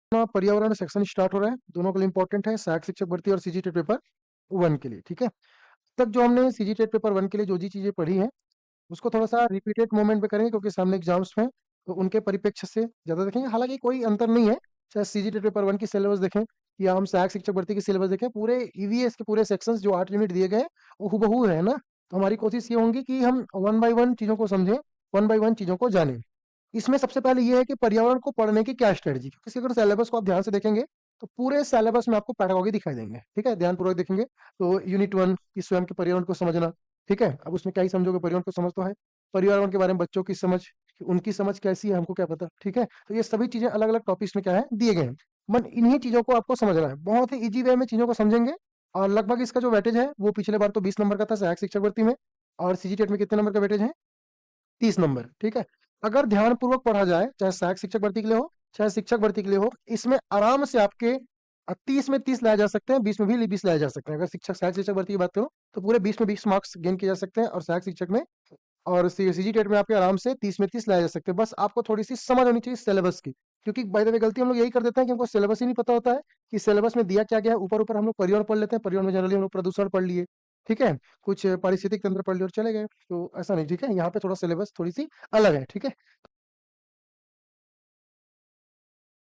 अपना पर्यावरण section start हो रहा है, दोनों के लिए इंपॉर्टेंट है, सहायक शिक्षक भर्ती और सीजी टेट पेपर 1 के लिए, ठीक है। तक जो हमने सीजी टेट पेपर 1 के लिए जो चीजें पढ़ी हैं उसको थोड़ा सा रिपीटेड मोमेंट पे करेंगे, क्योंकि सामने एग्जाम्स में तो उनके परिप्रेक्ष्य से ज्यादा देखेंगे। हालांकि कोई अंतर नहीं है, चाहे सीजी टेट पेपर 1 की सिलेबस देखें या हम सहायक शिक्षक भर्ती की सिलेबस देखें, पूरे ईवीएस के पूरे सेक्शंस जो 8 यूनिट दिए गए हैं वो हुबहू है ना। तो हमारी कोशिश ये होगी कि हम वन बाय वन चीजों को समझें, वन बाय वन चीजों को जानें। इसमें सबसे पहले ये है कि पर्यावरण को पढ़ने की क्या स्ट्रेटजी, क्योंकि अगर सिलेबस को आप ध्यान से देखेंगे तो पूरे सिलेबस में आपको पैडागोजी दिखाई देंगे, ठीक है, ध्यानपूर्वक देखेंगे। तो यूनिट 1 की स्वयं के पर्यावरण को समझना, ठीक है। अब उसमें क्या ही समझोगे, पर्यावरण को समझ तो है। पर्यावरण के बारे में बच्चों की समझ, कि उनकी समझ कैसी है हमको क्या पता, ठीक है। तो ये सभी चीजें अलग अलग टॉपिक्स में क्या है दिए गए हैं। मन इन्हीं चीजों को आपको समझना है, बहुत ही इजी वे में चीजों को समझेंगे। और लगभग इसका जो वेटेज है वो पिछले बार तो 20 नंबर का था सहायक शिक्षक भर्ती में, और सीजी टेट में कितने नंबर का वेटेज है, 30 नंबर, ठीक है। अगर ध्यानपूर्वक पढ़ा जाए, चाहे सहायक शिक्षक भर्ती के लिए हो चाहे शिक्षक भर्ती के लिए हो, इसमें आराम से आपके 30 में 30 लाए जा सकते हैं, 20 में भी 20 लाए जा सकते हैं। अगर शिक्षक सहायक शिक्षक भर्ती की बात करो तो पूरे 20 में 20 मार्क्स गेन किए जा सकते हैं, और सहायक शिक्षक में और सीजी टेट में आपके आराम से 30 में 30 लाए जा सकते हैं। बस आपको थोड़ी सी समझ होनी चाहिए सिलेबस की, क्योंकि बाय द वे गलती हम लोग यही कर देते हैं कि हमको सिलेबस ही नहीं पता होता है कि सिलेबस में दिया क्या गया है। ऊपर ऊपर हम लोग पर्यावरण पढ़ लेते हैं, पर्यावरण में जनरली हम लोग प्रदूषण पढ़ लिए, ठीक है, कुछ पारिस्थितिक तंत्र पढ़ लिए और चले गए। तो ऐसा नहीं, ठीक है, यहाँ पे थोड़ा सिलेबस थोड़ी सी अलग है, ठीक है।